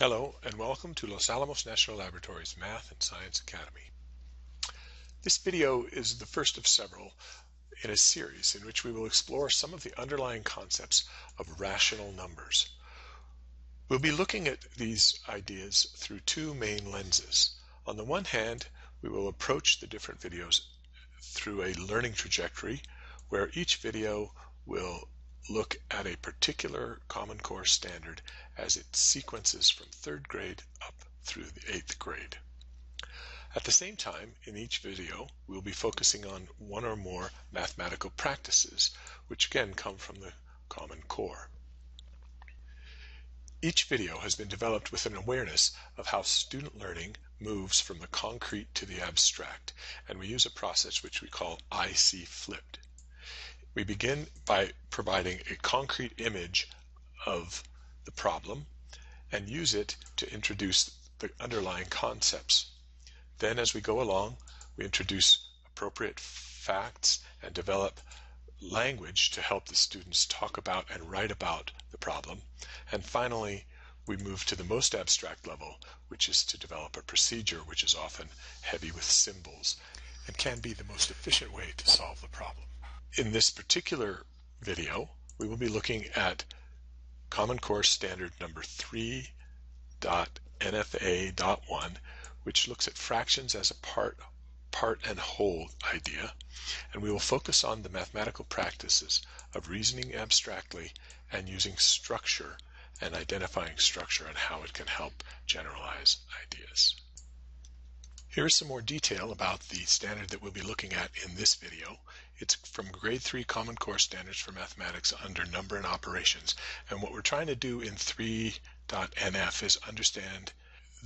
Hello and welcome to Los Alamos National Laboratory's Math and Science Academy. This video is the first of several in a series in which we will explore some of the underlying concepts of rational numbers. We'll be looking at these ideas through two main lenses. On the one hand, we will approach the different videos through a learning trajectory where each video will look at a particular Common Core standard as it sequences from 3rd grade up through the 8th grade. At the same time, in each video, we'll be focusing on one or more mathematical practices, which again come from the Common Core. Each video has been developed with an awareness of how student learning moves from the concrete to the abstract, and we use a process which we call IC flipped. We begin by providing a concrete image of the problem and use it to introduce the underlying concepts. Then as we go along, we introduce appropriate facts and develop language to help the students talk about and write about the problem. And finally, we move to the most abstract level, which is to develop a procedure which is often heavy with symbols and can be the most efficient way to solve the problem. In this particular video, we will be looking at Common Core Standard number 3.NFA.1, which looks at fractions as a part and whole idea, and we will focus on the mathematical practices of reasoning abstractly and using structure and identifying structure and how it can help generalize ideas. Here is some more detail about the standard that we'll be looking at in this video. It's from grade 3 Common Core Standards for Mathematics under Number and Operations. And what we're trying to do in 3.NF is understand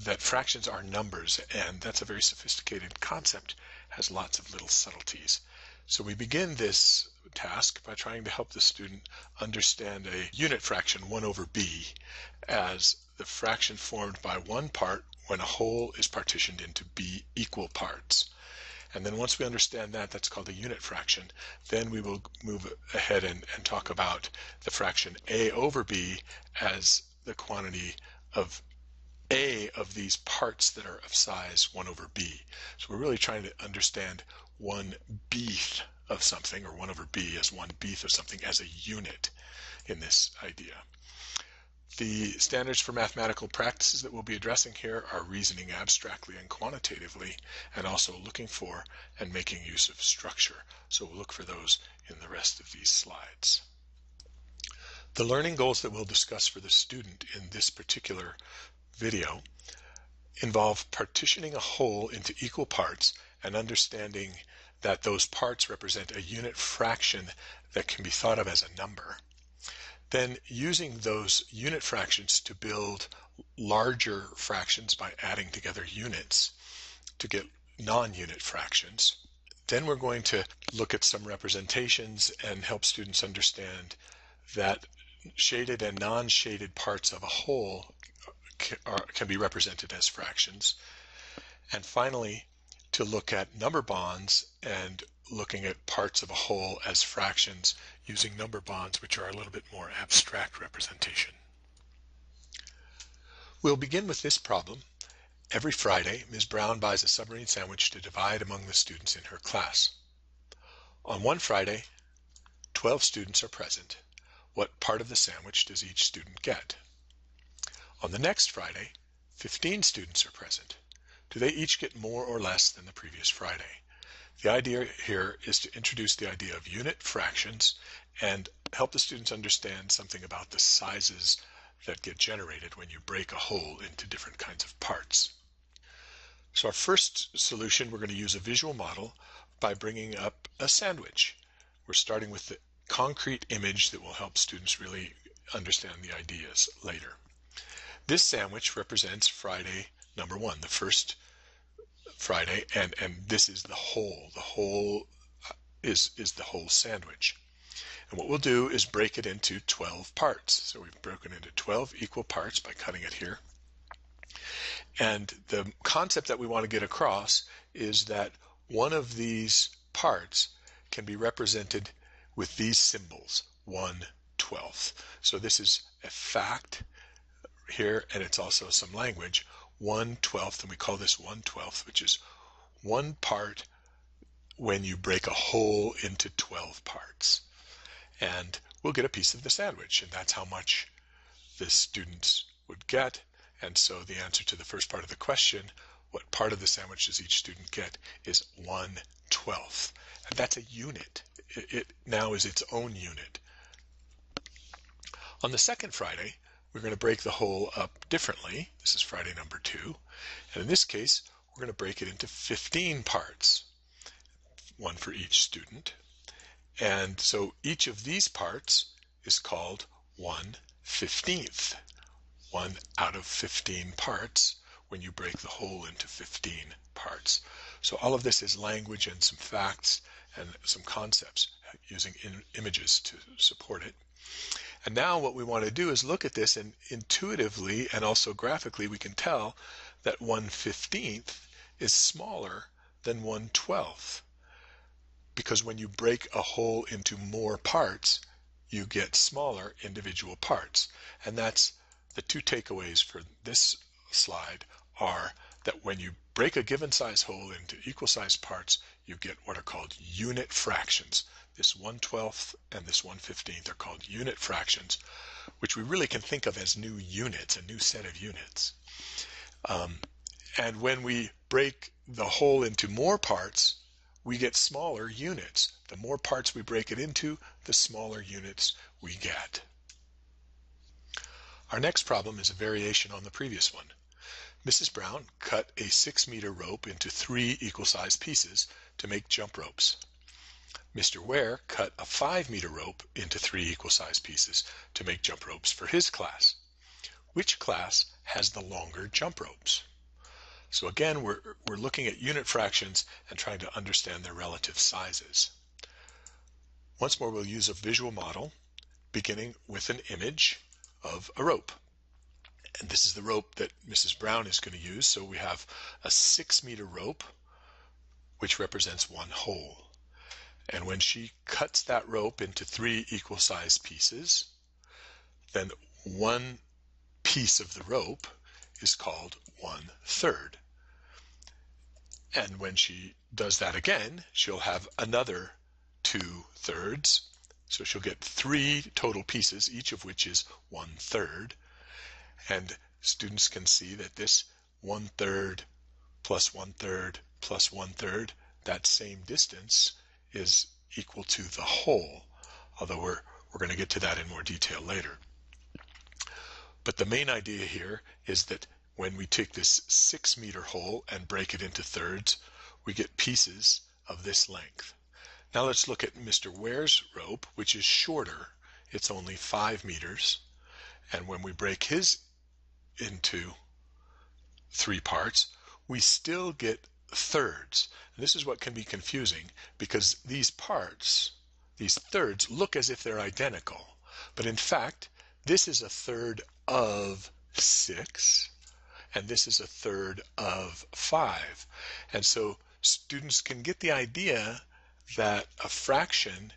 that fractions are numbers, and that's a very sophisticated concept, has lots of little subtleties. So we begin this task by trying to help the student understand a unit fraction 1 over b as the fraction formed by one part when a whole is partitioned into b equal parts. And then once we understand that, that's called a unit fraction, then we will move ahead and talk about the fraction a over b as the quantity of a of these parts that are of size 1 over b. So we're really trying to understand 1/b of something, or 1 over b as 1/b of something as a unit in this idea. The standards for mathematical practices that we'll be addressing here are reasoning abstractly and quantitatively, and also looking for and making use of structure. So we'll look for those in the rest of these slides. The learning goals that we'll discuss for the student in this particular video involve partitioning a whole into equal parts and understanding that those parts represent a unit fraction that can be thought of as a number. Then using those unit fractions to build larger fractions by adding together units to get non-unit fractions. Then we're going to look at some representations and help students understand that shaded and non-shaded parts of a whole can be represented as fractions. And finally, to look at number bonds and looking at parts of a whole as fractions using number bonds, which are a little bit more abstract representation. We'll begin with this problem. Every Friday, Ms. Brown buys a submarine sandwich to divide among the students in her class. On one Friday, 12 students are present. What part of the sandwich does each student get? On the next Friday, 15 students are present. Do they each get more or less than the previous Friday? The idea here is to introduce the idea of unit fractions and help the students understand something about the sizes that get generated when you break a whole into different kinds of parts. So our first solution, we're going to use a visual model by bringing up a sandwich. We're starting with the concrete image that will help students really understand the ideas later. This sandwich represents Friday number 1, the first Friday, and this is the whole. The whole is the whole sandwich. And what we'll do is break it into 12 parts. So we've broken into 12 equal parts by cutting it here. And the concept that we want to get across is that one of these parts can be represented with these symbols, 1/12. So this is a fact here, and it's also some language, 1/12, and we call this 1/12, which is one part when you break a whole into 12 parts. And we'll get a piece of the sandwich, and that's how much the students would get. And so the answer to the first part of the question, what part of the sandwich does each student get, is 1/12. And that's a unit. It now is its own unit. On the second Friday, we're going to break the whole up differently. This is Friday number 2. And in this case, we're going to break it into 15 parts, one for each student. And so each of these parts is called 1/15. 1 out of 15 parts when you break the whole into 15 parts. So all of this is language and some facts and some concepts using images to support it. And now what we want to do is look at this, and intuitively and also graphically we can tell that 1/15 is smaller than 1/12. Because when you break a whole into more parts, you get smaller individual parts. And that's the two takeaways for this slide are that when you break a given size whole into equal sized parts, you get what are called unit fractions. This 1/12 and this 1/15 are called unit fractions, which we really can think of as new units, a new set of units. And when we break the whole into more parts, we get smaller units. The more parts we break it into, the smaller units we get. Our next problem is a variation on the previous one. Mrs. Brown cut a 6-meter rope into 3 equal-sized pieces to make jump ropes. Mr. Ware cut a 5-meter rope into 3 equal-sized pieces to make jump ropes for his class. Which class has the longer jump ropes? So again, we're looking at unit fractions and trying to understand their relative sizes. Once more, we'll use a visual model beginning with an image of a rope. And this is the rope that Mrs. Brown is going to use. So we have a 6-meter rope, which represents one whole. And when she cuts that rope into 3 equal-sized pieces, then one piece of the rope is called 1/3. And when she does that again, she'll have another 2/3. So she'll get 3 total pieces, each of which is 1/3. And students can see that this 1/3 plus 1/3 plus 1/3, that same distance is equal to the whole, although we're going to get to that in more detail later. But the main idea here is that when we take this 6-meter whole and break it into thirds, we get pieces of this length. Now let's look at Mr. Ware's rope, which is shorter. It's only 5 meters. And when we break his into 3 parts, we still get thirds. And this is what can be confusing, because these parts, these thirds, look as if they're identical. But in fact, this is a third of 6, and this is a third of 5. And so students can get the idea that a fraction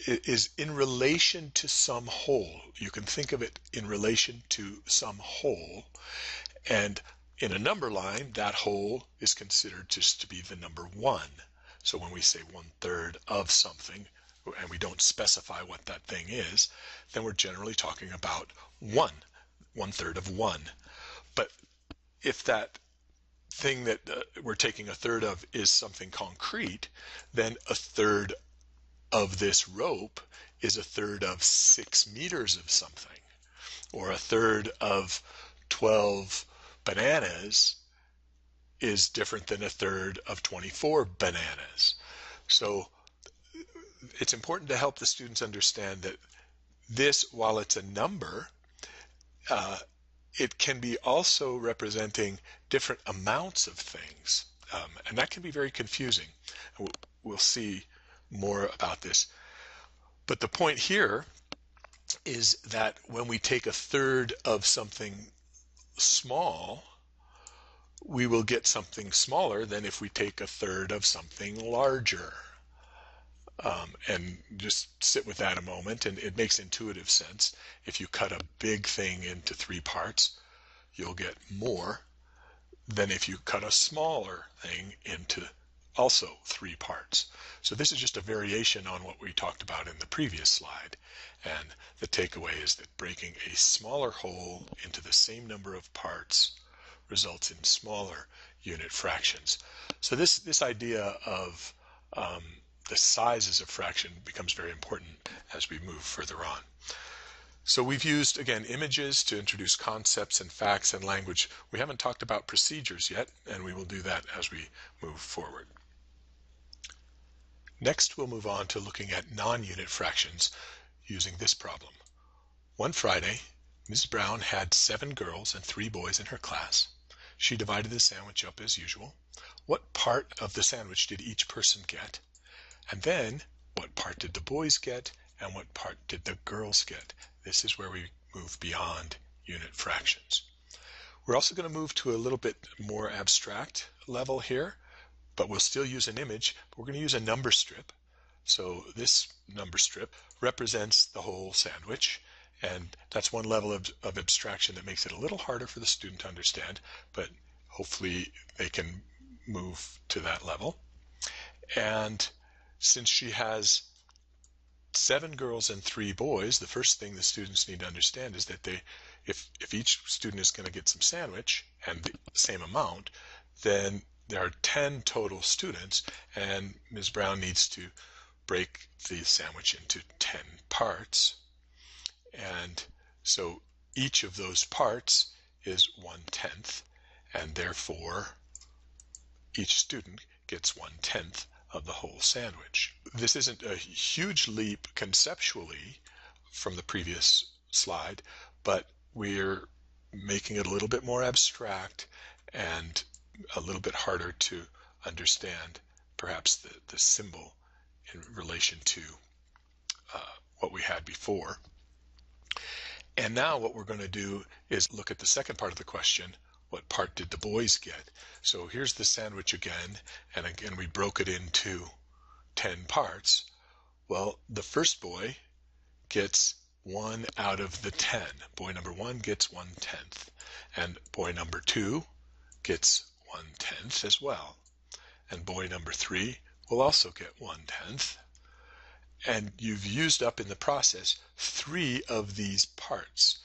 is in relation to some whole. You can think of it in relation to some whole. And in a number line, that whole is considered just to be the number 1. So when we say 1/3 of something, and we don't specify what that thing is, then we're generally talking about 1/3 of 1. But if that thing that we're taking a third of is something concrete, then a third of this rope is a third of 6 meters of something, or a third of 12 bananas is different than a third of 24 bananas. So it's important to help the students understand that this, while it's a number, it can be also representing different amounts of things. And that can be very confusing. We'll see more about this. But the point here is that when we take a third of something small, we will get something smaller than if we take a third of something larger. And just sit with that a moment, and it makes intuitive sense. If you cut a big thing into 3 parts, you'll get more than if you cut a smaller thing into also 3 parts. So this is just a variation on what we talked about in the previous slide. And the takeaway is that breaking a smaller whole into the same number of parts results in smaller unit fractions. So this idea of the sizes of fraction becomes very important as we move further on. So we've used, again, images to introduce concepts and facts and language. We haven't talked about procedures yet, and we will do that as we move forward. Next, we'll move on to looking at non-unit fractions using this problem. One Friday, Ms. Brown had 7 girls and 3 boys in her class. She divided the sandwich up as usual. What part of the sandwich did each person get? And then, what part did the boys get, and what part did the girls get? This is where we move beyond unit fractions. We're also going to move to a little bit more abstract level here, but we'll still use an image. But we're going to use a number strip. So this number strip represents the whole sandwich, and that's one level of abstraction that makes it a little harder for the student to understand, but hopefully they can move to that level. And since she has 7 girls and 3 boys, the first thing the students need to understand is that if each student is going to get some sandwich and the same amount, then there are 10 total students, and Ms. Brown needs to break the sandwich into 10 parts. And so each of those parts is 1/10, and therefore each student gets 1/10 of the whole sandwich. This isn't a huge leap conceptually from the previous slide, but we're making it a little bit more abstract and a little bit harder to understand perhaps the symbol in relation to what we had before. And now what we're going to do is look at the second part of the question. What part did the boys get? So here's the sandwich again, and again we broke it into 10 parts. Well, the first boy gets 1 out of the 10. Boy number 1 gets 1/10, and boy number 2 gets 1/10 as well. And boy number 3 will also get 1/10. And you've used up in the process 3 of these parts.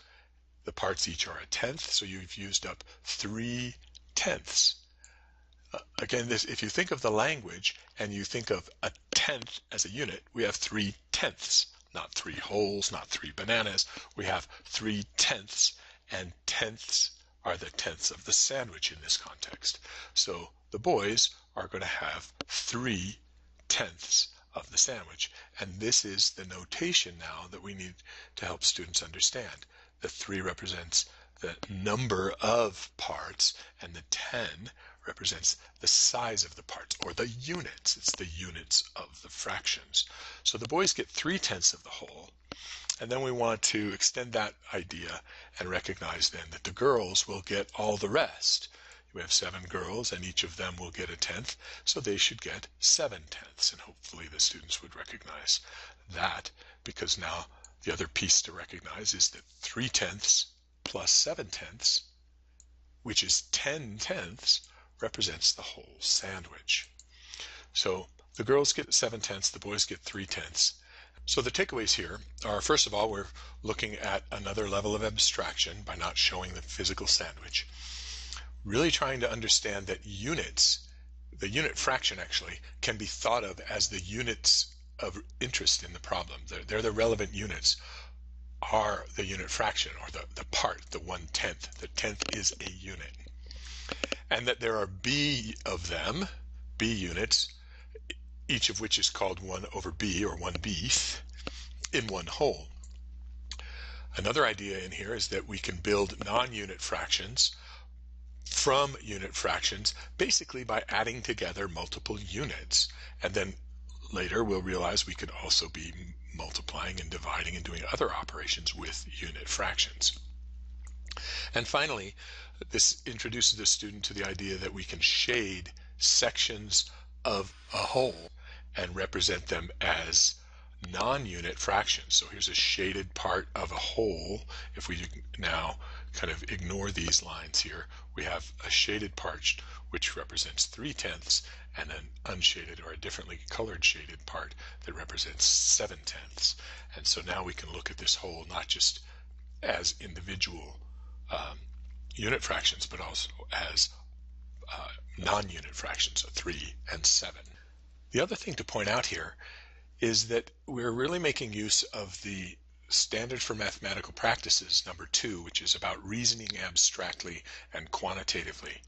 The parts each are 1/10, so you've used up 3/10. Again, if you think of the language and you think of a tenth as a unit, we have 3/10, not 3 wholes, not 3 bananas. We have 3/10, and tenths are the tenths of the sandwich in this context. So the boys are going to have 3/10 of the sandwich, and this is the notation now that we need to help students understand. The 3 represents the number of parts, and the 10 represents the size of the parts, or the units. It's the units of the fractions. So the boys get 3/10 of the whole, and then we want to extend that idea and recognize then that the girls will get all the rest. We have 7 girls, and each of them will get 1/10, so they should get 7/10, and hopefully the students would recognize that, because now the other piece to recognize is that 3/10 plus 7/10, which is 10/10, represents the whole sandwich. So the girls get 7/10, the boys get 3/10. So the takeaways here are, first of all, we're looking at another level of abstraction by not showing the physical sandwich. Really trying to understand that units, the unit fraction actually, can be thought of as the units of interest in the problem. They're the relevant units, are the unit fraction, or the part, the 1/10. The tenth is a unit. And that there are b of them, b units, each of which is called 1/b, or 1/b, in one whole. Another idea in here is that we can build non-unit fractions from unit fractions, basically by adding together multiple units. And then later we'll realize we could also be multiplying and dividing and doing other operations with unit fractions. And finally, this introduces the student to the idea that we can shade sections of a whole, and represent them as non-unit fractions. So here's a shaded part of a whole. If we now kind of ignore these lines here, we have a shaded part which represents 3/10 and an unshaded or a differently colored shaded part that represents 7/10. And so now we can look at this whole not just as individual unit fractions, but also as non-unit fractions, so 3 and 7. The other thing to point out here is that we're really making use of the standard for mathematical practices, number 2, which is about reasoning abstractly and quantitatively.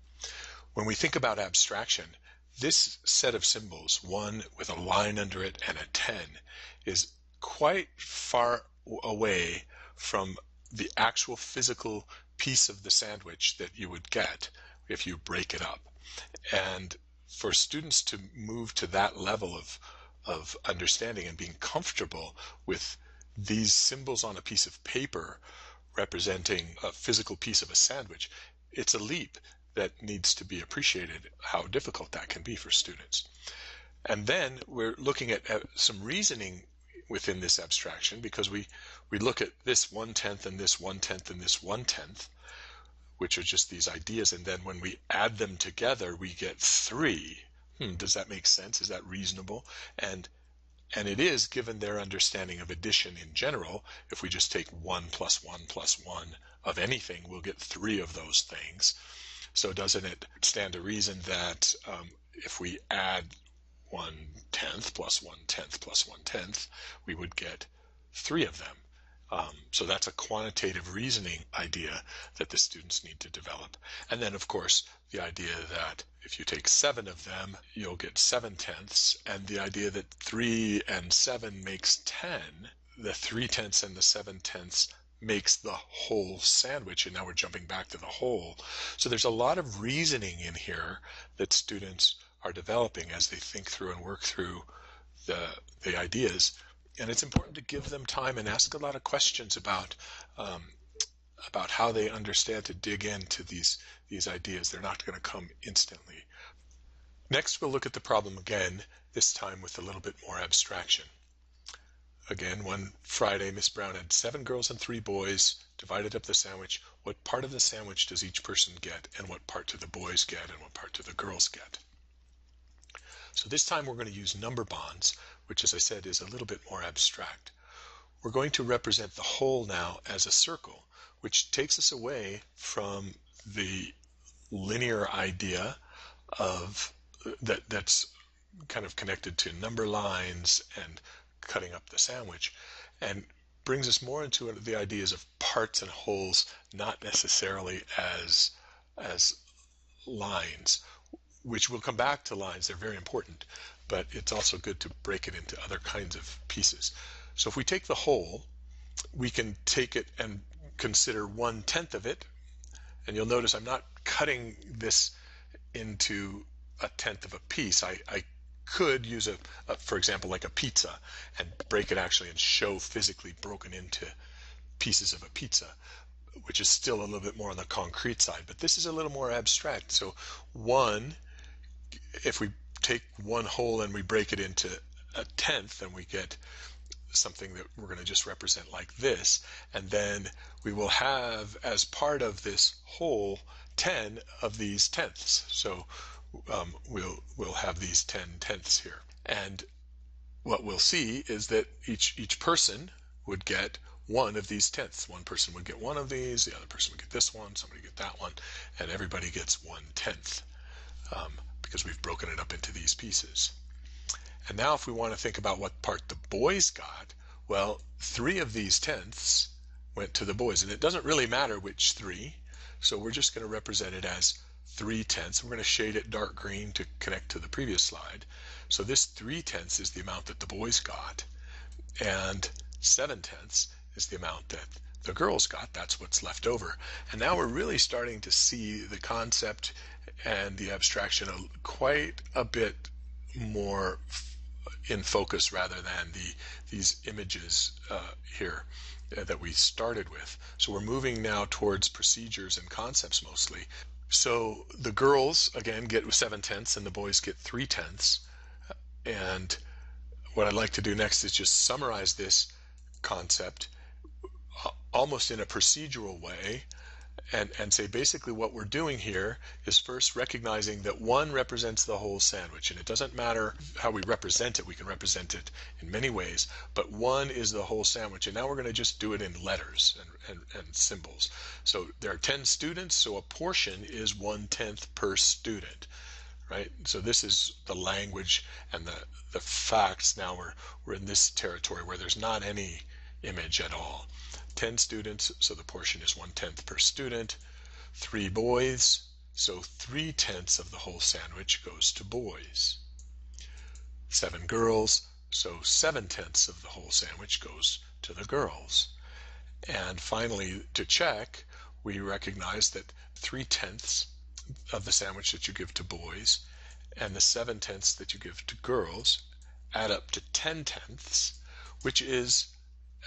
When we think about abstraction, this set of symbols, one with a line under it and a 10, is quite far away from the actual physical piece of the sandwich that you would get if you break it up. And for students to move to that level of understanding and being comfortable with these symbols on a piece of paper representing a physical piece of a sandwich, it's a leap that needs to be appreciated, how difficult that can be for students. And then we're looking at some reasoning within this abstraction, because we look at this 1/10 and this 1/10 and this 1/10, which are just these ideas, and then when we add them together we get 3. Does that make sense? Is that reasonable? And it is, given their understanding of addition in general. If we just take 1 plus 1 plus 1 of anything, we'll get 3 of those things. So doesn't it stand to reason that if we add 1/10 plus 1/10 plus 1/10, we would get 3 of them? So that's a quantitative reasoning idea that the students need to develop. And then, of course, the idea that if you take 7 of them, you'll get 7/10, and the idea that 3 and 7 makes 10, the 3/10 and the 7/10 makes the whole sandwich, and now we're jumping back to the whole. So there's a lot of reasoning in here that students are developing as they think through and work through the ideas. And it's important to give them time and ask a lot of questions about how they understand to dig into these ideas. They're not going to come instantly. Next, we'll look at the problem again, this time with a little bit more abstraction. Again, one Friday, Miss Brown had 7 girls and 3 boys, divided up the sandwich. What part of the sandwich does each person get, and what part do the boys get, and what part do the girls get? So this time we're going to use number bonds, which, as I said, is a little bit more abstract. We're going to represent the whole now as a circle, which takes us away from the linear idea of that's kind of connected to number lines and cutting up the sandwich, and brings us more into the ideas of parts and wholes, not necessarily as lines, which we'll come back to lines. They're very important, but it's also good to break it into other kinds of pieces. So if we take the whole, we can take it and consider 1/10 of it, and you'll notice I'm not cutting this into 1/10 of a piece. I could use for example, like a pizza, and break it actually and show physically broken into pieces of a pizza, which is still a little bit more on the concrete side, but this is a little more abstract. So if we take one whole and we break it into 1/10, then we get something that we're going to just represent like this, and then we will have, as part of this whole, 10 of these tenths. So we'll have these 10 tenths here, and what we'll see is that each person would get one of these tenths. One person would get one of these, the other person would get this one, somebody get that one, and everybody gets 1/10, because we've broken it up into these pieces. And now if we want to think about what part the boys got, well, 3 of these tenths went to the boys, and it doesn't really matter which 3, so we're just going to represent it as 3/10. We're going to shade it dark green to connect to the previous slide. So this 3/10 is the amount that the boys got, and 7/10 is the amount that the girls got. That's what's left over. And now we're really starting to see the concept and the abstraction quite a bit more in focus, rather than these images here that we started with. So we're moving now towards procedures and concepts mostly. So the girls, again, get 7/10 and the boys get 3/10. And what I'd like to do next is just summarize this concept almost in a procedural way, and say basically what we're doing here is first recognizing that 1 represents the whole sandwich, and it doesn't matter how we represent it. We can represent it in many ways, but 1 is the whole sandwich. And now we're going to just do it in letters and symbols. So there are 10 students, so a portion is 1/10 per student, right? So this is the language and the facts. Now we're in this territory where there's not any image at all. 10 students, so the portion is 1/10 per student. 3 boys, so 3/10 of the whole sandwich goes to boys. 7 girls, so 7/10 of the whole sandwich goes to the girls. And finally, to check, we recognize that 3/10 of the sandwich that you give to boys and the 7/10 that you give to girls add up to 10/10, which is,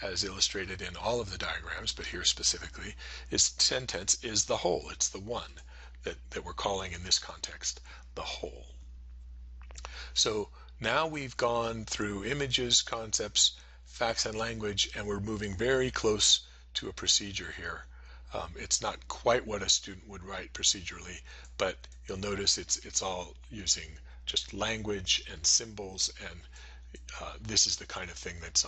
as illustrated in all of the diagrams, but here specifically, is 10/10 is the whole. It's the 1 that we're calling in this context the whole. So now we've gone through images, concepts, facts, and language, and we're moving very close to a procedure here. It's not quite what a student would write procedurally, but you'll notice it's all using just language and symbols, and this is the kind of thing that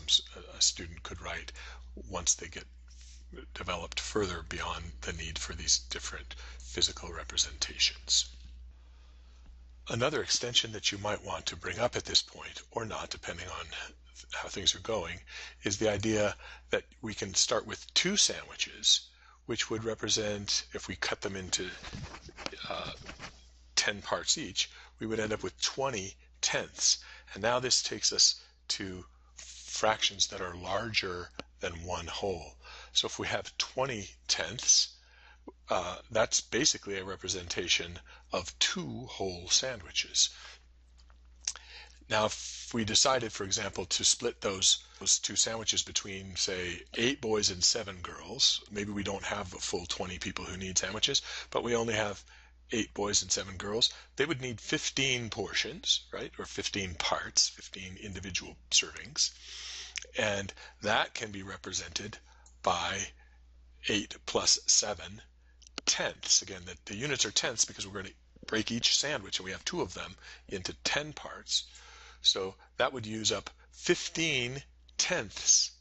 a student could write once they get developed further beyond the need for these different physical representations. Another extension that you might want to bring up at this point, or not, depending on how things are going, is the idea that we can start with 2 sandwiches, which would represent, if we cut them into 10 parts each, we would end up with 20/10. And now this takes us to fractions that are larger than 1 whole. So if we have 20/10, that's basically a representation of 2 whole sandwiches. Now, if we decided, for example, to split those 2 sandwiches between, say, 8 boys and 7 girls, maybe we don't have a full 20 people who need sandwiches, but we only have 8 boys and 7 girls, they would need 15 portions, right? Or 15 parts, 15 individual servings. And that can be represented by 8 plus 7/10. Again, the units are tenths because we're going to break each sandwich, and we have 2 of them, into 10 parts. So that would use up 15/10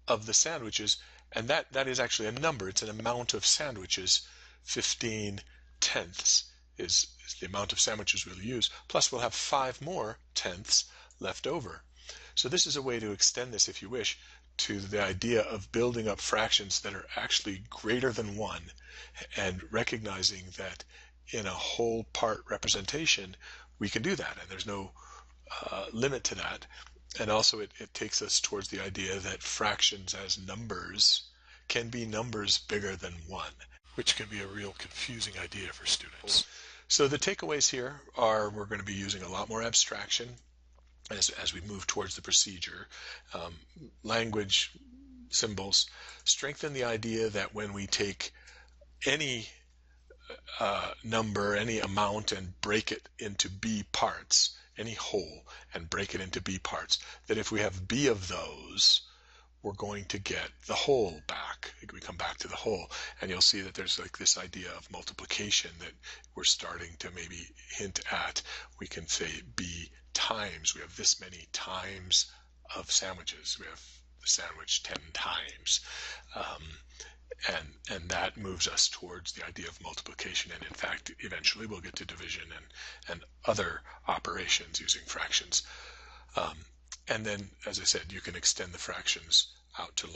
of the sandwiches, and that is actually a number. It's an amount of sandwiches. 15/10 is the amount of sandwiches we'll use, plus we'll have 5 more tenths left over. So this is a way to extend this, if you wish, to the idea of building up fractions that are actually greater than 1, and recognizing that in a whole part representation we can do that, and there's no limit to that. And also it takes us towards the idea that fractions as numbers can be numbers bigger than 1, which can be a real confusing idea for students. So the takeaways here are we're going to be using a lot more abstraction as we move towards the procedure. Language, symbols, strengthen the idea that when we take any number, any amount, and break it into B parts, any whole, and break it into B parts, that if we have B of those, we're going to get the whole back. We come back to the whole, and you'll see that there's like this idea of multiplication that we're starting to maybe hint at. We can say B times. We have this many times of sandwiches. We have the sandwich 10 times. And that moves us towards the idea of multiplication, and in fact eventually we'll get to division and other operations using fractions. And then, as I said, you can extend the fractions out to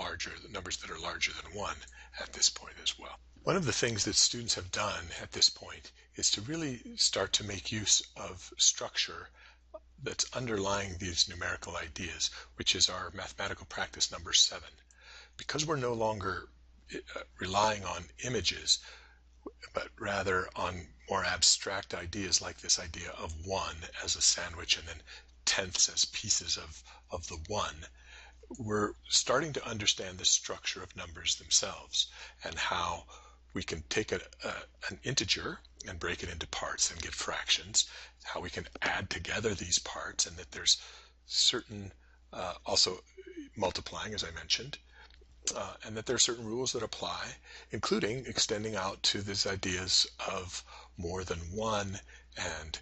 numbers that are larger than 1 at this point as well. One of the things that students have done at this point is to really start to make use of structure that's underlying these numerical ideas, which is our mathematical practice number 7. Because we're no longer relying on images, but rather on more abstract ideas like this idea of 1 as a sandwich and then tenths as pieces of the 1, we're starting to understand the structure of numbers themselves and how we can take an integer and break it into parts and get fractions, how we can add together these parts, and that there's certain also multiplying, as I mentioned, and that there are certain rules that apply, including extending out to these ideas of more than one, and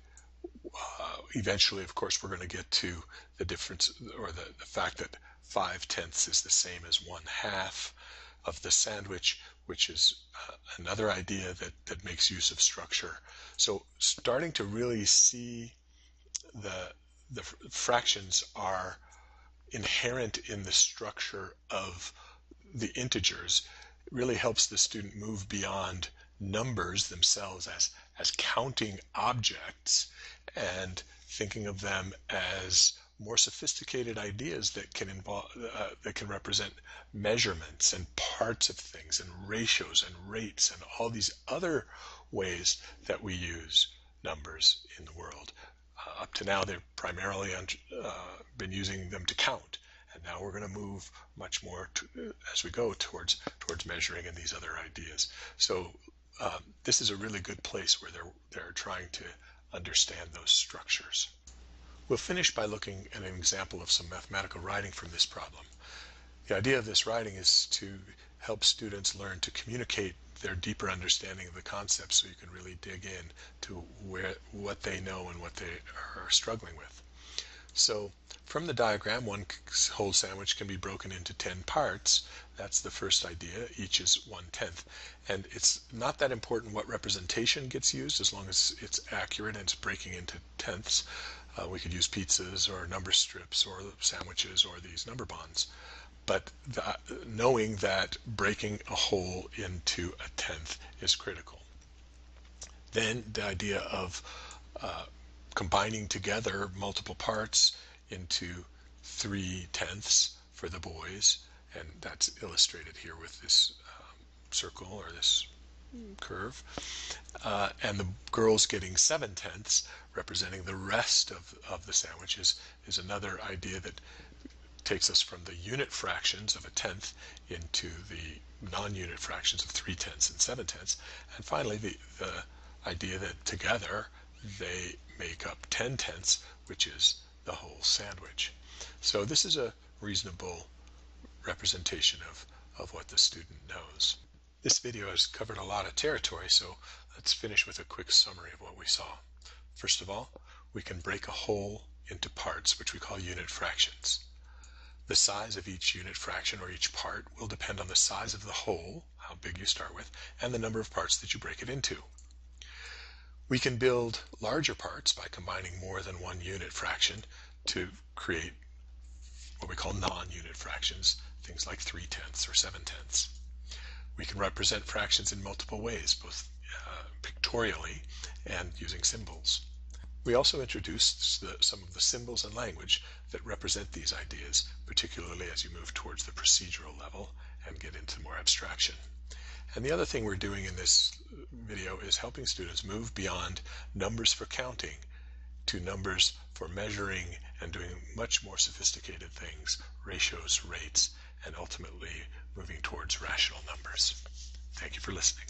eventually, of course, we're going to get to the difference, or the fact that 5/10 is the same as 1/2 of the sandwich, which is another idea that makes use of structure. So starting to really see the fractions are inherent in the structure of the integers really helps the student move beyond numbers themselves as counting objects and thinking of them as more sophisticated ideas that can involve that can represent measurements and parts of things and ratios and rates and all these other ways that we use numbers in the world. Up to now, they've primarily been using them to count, and now we're going to move much more as we go towards measuring and these other ideas. So this is a really good place where they're trying to understand those structures. We'll finish by looking at an example of some mathematical writing from this problem. The idea of this writing is to help students learn to communicate their deeper understanding of the concepts, so you can really dig in to what they know and what they are struggling with. So from the diagram, one whole sandwich can be broken into 10 parts. That's the first idea. Each is 1/10. And it's not that important what representation gets used, as long as it's accurate and it's breaking into tenths. We could use pizzas or number strips or sandwiches or these number bonds. But knowing that breaking a whole into a tenth is critical. Then the idea of combining together multiple parts into 3/10 for the boys, and that's illustrated here with this circle or this curve, and the girls getting 7/10, representing the rest of the sandwiches, is another idea that takes us from the unit fractions of a tenth into the non-unit fractions of 3/10 and 7/10. And finally, the idea that together they make up 10/10, which is the whole sandwich. So this is a reasonable representation of what the student knows. This video has covered a lot of territory, so let's finish with a quick summary of what we saw. First of all, we can break a whole into parts, which we call unit fractions. The size of each unit fraction or each part will depend on the size of the whole, how big you start with, and the number of parts that you break it into. We can build larger parts by combining more than one unit fraction to create what we call non-unit fractions, things like 3/10 or 7/10. We can represent fractions in multiple ways, both pictorially and using symbols. We also introduced some of the symbols and language that represent these ideas, particularly as you move towards the procedural level and get into more abstraction. And the other thing we're doing in this video is helping students move beyond numbers for counting to numbers for measuring and doing much more sophisticated things, ratios, rates, and ultimately moving towards rational numbers. Thank you for listening.